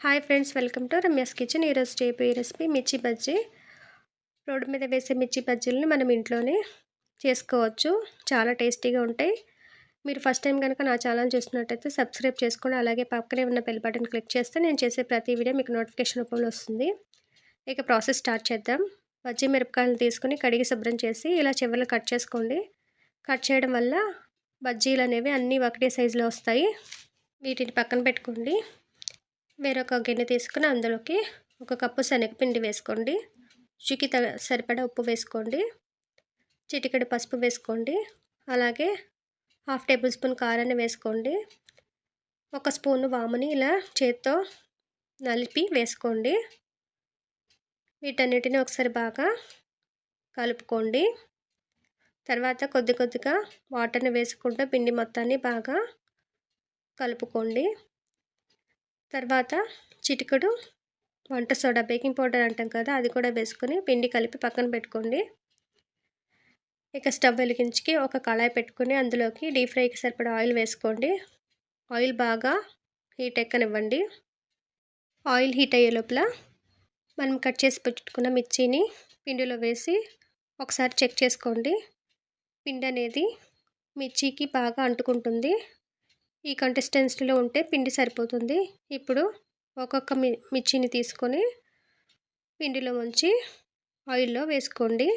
Hi friends, welcome to Ramya's kitchen. ఈరోజు చేయబోయే recipe మిర్చి బజ్జీ. రోడ్డు మీద వేసే మిర్చి బజ్జీలని మనం ఇంట్లోనే చేసుకోవచ్చు. చాలా టేస్టీగా ఉంటాయి. మీరు ఫస్ట్ టైం కనుక నా ఛానల్ చూస్తున్నట్టయితే సబ్స్క్రైబ్ చేసుకోండి. అలాగే పక్కనే ఉన్న బెల్ బటన్ క్లిక్ చేస్తే నేను చేసే ప్రతి వీడియో మీకు నోటిఫికేషన్ రూపంలో వస్తుంది. ఇక ప్రాసెస్ స్టార్ట్ చేద్దాం. బజ్జీ మిరపకాయలు తీసుకుని కడిగి శుభ్రం చేసి ఇలా చివర్లు కట్ చేసుకోండి. కట్ చేయడం వల్ల బజ్జీలు అనేవి అన్నీ ఒకటే సైజులో వస్తాయి. వీటిని పక్కన పెట్టుకోండి. వేరొక గిన్నె తీసుకుని అందులోకి 1 కప్పు శనగపిండి వేసుకోండి. రుచికి సరిపడా ఉప్పు వేసుకోండి. చిటికెడు పసుపు వేసుకోండి. అలాగే 1/2 టేబుల్ స్పూన్ కారాన్ని వేసుకోండి. 1 స్పూను వాముని ఇలా చేత్తో నలిపి వేసుకోండి. వీటన్నిటిని ఒకసారి బాగా కలుపుకోండి. తర్వాత కొద్దిగా వాటర్ని వేసుకుంటూ పిండి మొత్తాన్ని బాగా కలుపుకోండి. తర్వాత చిటికెడు వంట సోడా, బేకింగ్ పౌడర్ అంటాం కదా, అది కూడా వేసుకొని పిండి కలిపి పక్కన పెట్టుకోండి. ఇక స్టవ్ వెలిగించి ఒక కళాయి పెట్టుకుని అందులోకి డీప్ ఫ్రైకి సరిపడా ఆయిల్ వేసుకోండి. ఆయిల్ బాగా హీట్ ఎక్కనివ్వండి. ఆయిల్ హీట్ అయ్యే లోపల మనం కట్ చేసి పెట్టుకున్న మిర్చిని పిండిలో వేసి ఒకసారి చెక్ చేసుకోండి. పిండి అనేది మిర్చికి బాగా అంటుకుంటుంది. ఈ కన్సిస్టెన్సీలో ఉంటే పిండి సరిపోతుంది. ఇప్పుడు ఒక్కొక్క మిర్చిని తీసుకొని పిండిలో ముంచి ఆయిల్లో వేసుకోండి.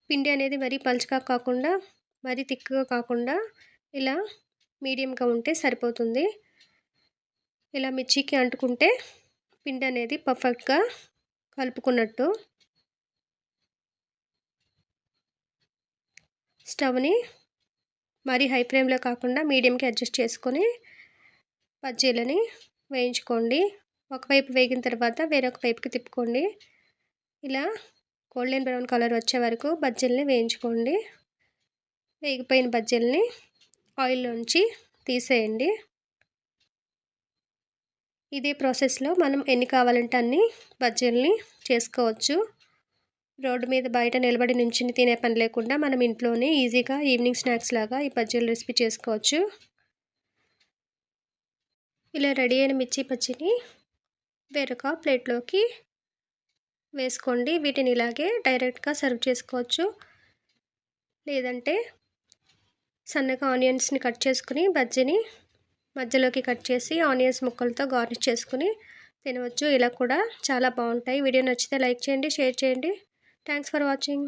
పిండి అనేది మరీ పలుచగా కాకుండా మరీ తిక్కుగా కాకుండా ఇలా మీడియంగా ఉంటే సరిపోతుంది. ఇలా మిర్చికి అంటుకుంటే పిండి అనేది పర్ఫెక్ట్గా కలుపుకున్నట్టు. స్టవ్ని మరి హై ఫ్లేమ్లో కాకుండా మీడియంకి అడ్జస్ట్ చేసుకొని బజ్జీలని వేయించుకోండి. ఒకవైపు వేగిన తర్వాత వేరొక వైపుకి తిప్పుకోండి. ఇలా గోల్డెన్ బ్రౌన్ కలర్ వచ్చే వరకు బజ్జీలని వేయించుకోండి. వేగిపోయిన బజ్జీలని ఆయిల్లోంచి తీసేయండి. ఇదే ప్రాసెస్లో మనం ఎన్ని కావాలంటే అన్ని బజ్జీలని చేసుకోవచ్చు. రోడ్డు మీద బయట నిలబడి నుంచుని తినే పని లేకుండా మనం ఇంట్లోనే ఈజీగా ఈవినింగ్ స్నాక్స్ లాగా ఈ బజ్జీల రెసిపీ చేసుకోవచ్చు. ఇలా రెడీ అయిన మిర్చి బజ్జీని వేరొక ప్లేట్లోకి వేసుకోండి. వీటిని ఇలాగే డైరెక్ట్గా సర్వ్ చేసుకోవచ్చు. లేదంటే సన్నగా ఆనియన్స్ని కట్ చేసుకుని బజ్జీని మధ్యలోకి కట్ చేసి ఆనియన్స్ ముక్కలతో గార్నిష్ చేసుకుని తినవచ్చు. ఇలా కూడా చాలా బాగుంటాయి. వీడియో నచ్చితే లైక్ చేయండి, షేర్ చేయండి. Thanks for watching.